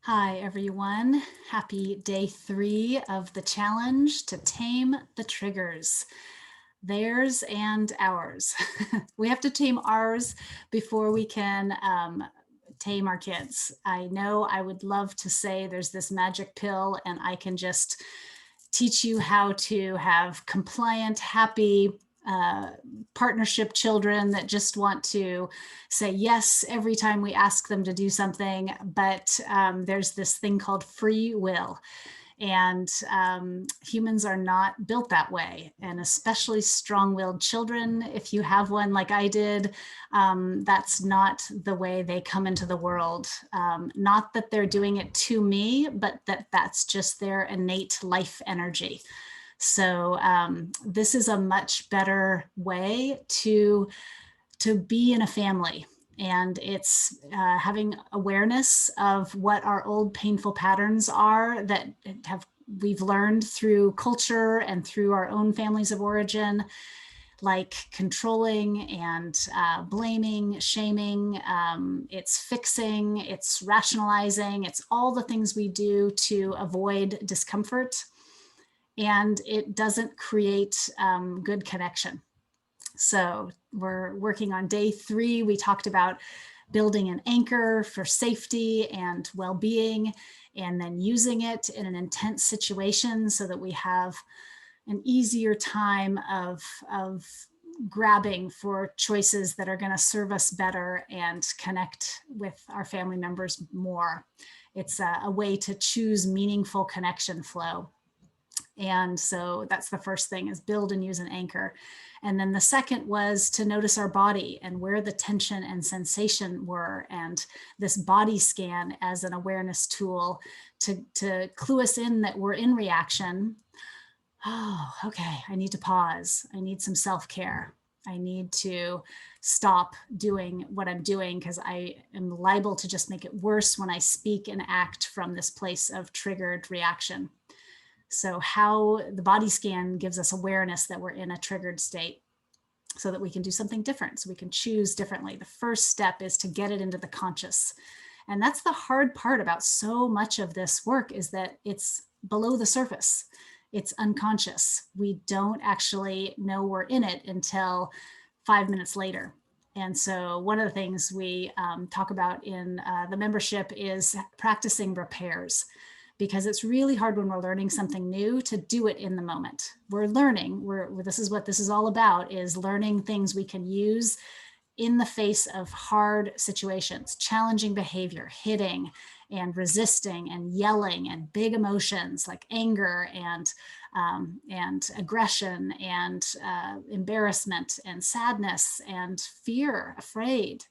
Hi, everyone. Happy day 3 of the challenge to tame the triggers, theirs and ours. We have to tame ours before we can tame our kids. I know I would love to say there's this magic pill and I can just teach you how to have compliant, happy, uh, partnership children that just want to say yes every time we ask them to do something. But there's this thing called free will. And humans are not built that way, and especially strong willed children. If you have one like I did, that's not the way they come into the world. Not that they're doing it to me, but that's just their innate life energy. So this is a much better way to be in a family. And it's having awareness of what our old painful patterns are that have we've learned through culture and through our own families of origin, like controlling and blaming, shaming. It's fixing, it's rationalizing, it's all the things we do to avoid discomfort. And it doesn't create good connection. So we're working on day 3. We talked about building an anchor for safety and well-being, and then using it in an intense situation so that we have an easier time of grabbing for choices that are going to serve us better and connect with our family members more. It's a way to choose meaningful connection flow. And so that's the first thing, is build and use an anchor. And then the second was to notice our body and where the tension and sensation were, and this body scan as an awareness tool to clue us in that we're in reaction. Oh, okay, I need to pause. I need some self-care. I need to stop doing what I'm doing because I am liable to just make it worse when I speak and act from this place of triggered reaction. So how the body scan gives us awareness that we're in a triggered state so that we can do something different, so we can choose differently. The first step is to get it into the conscious. And that's the hard part about so much of this work, is that it's below the surface. It's unconscious. We don't actually know we're in it until 5 minutes later. And so one of the things we talk about in the membership is practicing repairs, because it's really hard when we're learning something new to do it in the moment. We're learning, this is what this is all about, is learning things we can use in the face of hard situations, challenging behavior, hitting and resisting and yelling, and big emotions like anger and aggression and embarrassment and sadness and fear, afraid,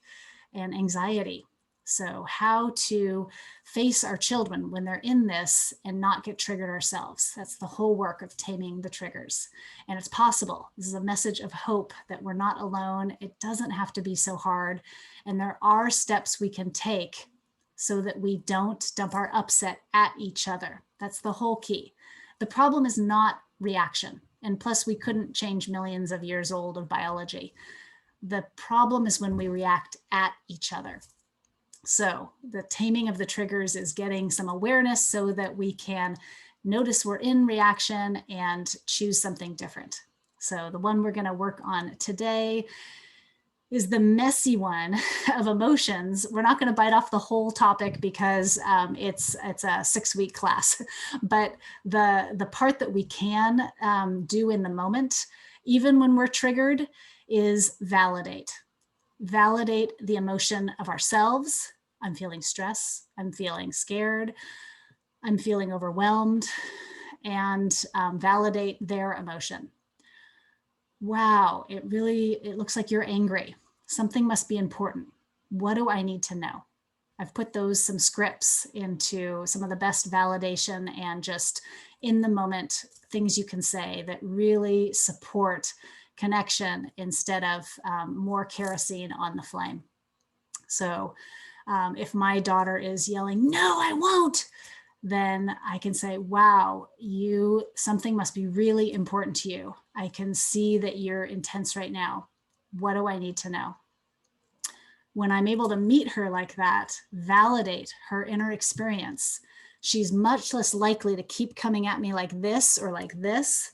and anxiety. So how to face our children when they're in this and not get triggered ourselves. That's the whole work of taming the triggers. And it's possible. This is a message of hope that we're not alone. It doesn't have to be so hard. And there are steps we can take so that we don't dump our upset at each other. That's the whole key. The problem is not reaction. And plus, we couldn't change millions of years old of biology. The problem is when we react at each other. So the taming of the triggers is getting some awareness so that we can notice we're in reaction and choose something different. So the one we're going to work on today is the messy one of emotions. We're not going to bite off the whole topic because it's a 6-week class, but the part that we can do in the moment, even when we're triggered, is validate the emotion of ourselves. I'm feeling stress, I'm feeling scared, I'm feeling overwhelmed, and validate their emotion. Wow, it looks like you're angry. Something must be important. What do I need to know? I've put some scripts into some of the best validation and just in the moment things you can say that really support connection instead of more kerosene on the flame. So if my daughter is yelling, "No, I won't," then I can say, wow, something must be really important to you. I can see that you're intense right now. What do I need to know? when I'm able to meet her like that, validate her inner experience, she's much less likely to keep coming at me like this or like this.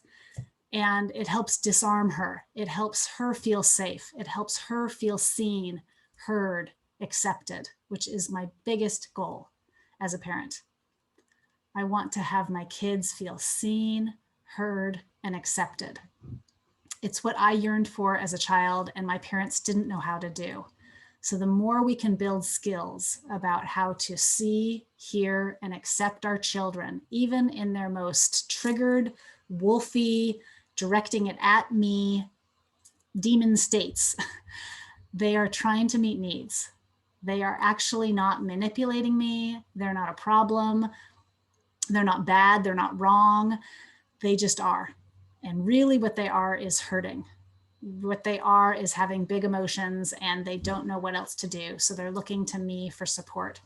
And it helps disarm her. It helps her feel safe. It helps her feel seen, heard, accepted, which is my biggest goal as a parent. I want to have my kids feel seen, heard, and accepted. It's what I yearned for as a child, and my parents didn't know how to do. So the more we can build skills about how to see, hear, and accept our children, even in their most triggered, wolfy, directing it at me, demon states, they are trying to meet needs. They are actually not manipulating me. They're not a problem. They're not bad. They're not wrong. They just are. And really what they are is hurting. What they are is having big emotions and they don't know what else to do. So they're looking to me for support.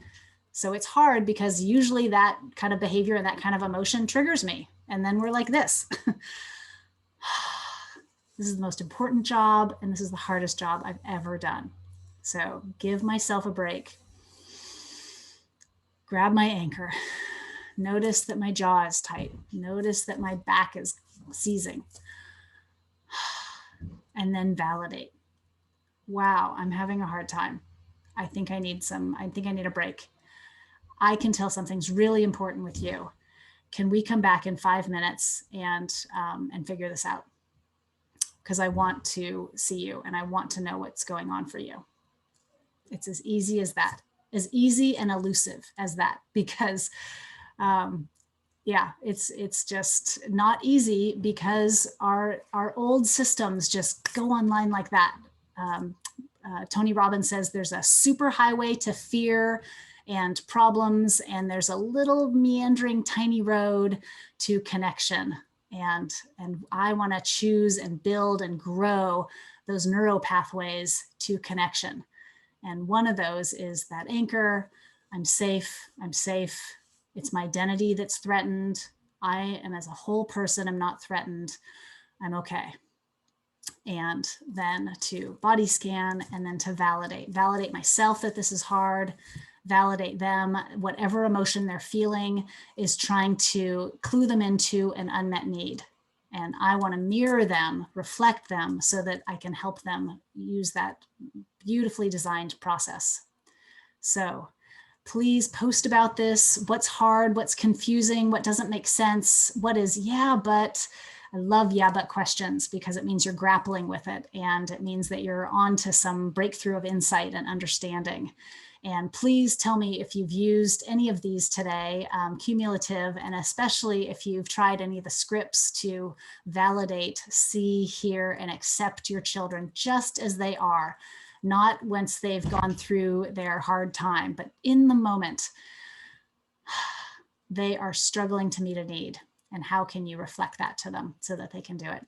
So it's hard because usually that kind of behavior and that kind of emotion triggers me. And then we're like this. This is the most important job and this is the hardest job I've ever done. So give myself a break. Grab my anchor. Notice that my jaw is tight. Notice that my back is seizing. And then validate. Wow, I'm having a hard time. I think I need a break. I can tell something's really important with you. Can we come back in 5 minutes and figure this out? Because I want to see you and I want to know what's going on for you. It's as easy as that, as easy and elusive as that, because yeah, it's just not easy because our old systems just go online like that. Tony Robbins says there's a super highway to fear and problems, and there's a little meandering tiny road to connection. And I want to choose and build and grow those neural pathways to connection. And one of those is that anchor. I'm safe. I'm safe. It's my identity that's threatened. I am as a whole person, I'm not threatened. I'm okay. And then to body scan and then to validate myself that this is hard, validate them, whatever emotion they're feeling is trying to clue them into an unmet need. And I want to mirror them, reflect them so that I can help them use that beautifully designed process. So please post about this. What's hard, what's confusing, what doesn't make sense, what is, yeah, but. I love yeah, but questions because it means you're grappling with it and it means that you're on to some breakthrough of insight and understanding. And please tell me if you've used any of these today, cumulative, and especially if you've tried any of the scripts to validate, see, hear, and accept your children just as they are, not once they've gone through their hard time, but in the moment, they are struggling to meet a need. And how can you reflect that to them so that they can do it?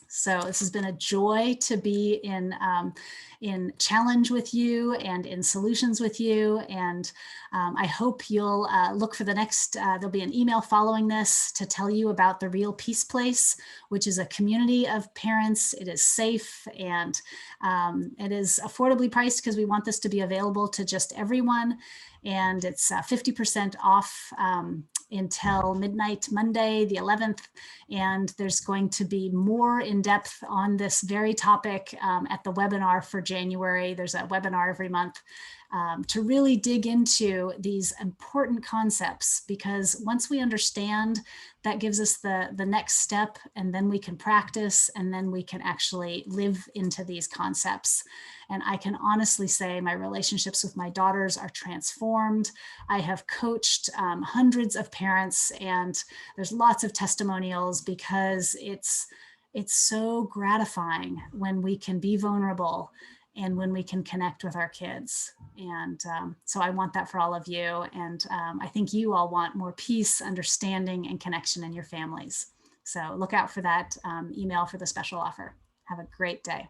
So this has been a joy to be in challenge with you and in solutions with you. And I hope you'll look for the next, there'll be an email following this to tell you about the Real Peace Place, which is a community of parents. It is safe and it is affordably priced because we want this to be available to just everyone. And it's 50% off until midnight Monday, the 11th. And there's going to be more in depth on this very topic at the webinar for January. There's a webinar every month to really dig into these important concepts, because once we understand, that gives us the next step, and then we can practice, and then we can actually live into these concepts. And I can honestly say my relationships with my daughters are transformed. I have coached hundreds of parents, and there's lots of testimonials because it's so gratifying when we can be vulnerable and when we can connect with our kids. And so I want that for all of you. And I think you all want more peace, understanding, and connection in your families. So look out for that email for the special offer. Have a great day.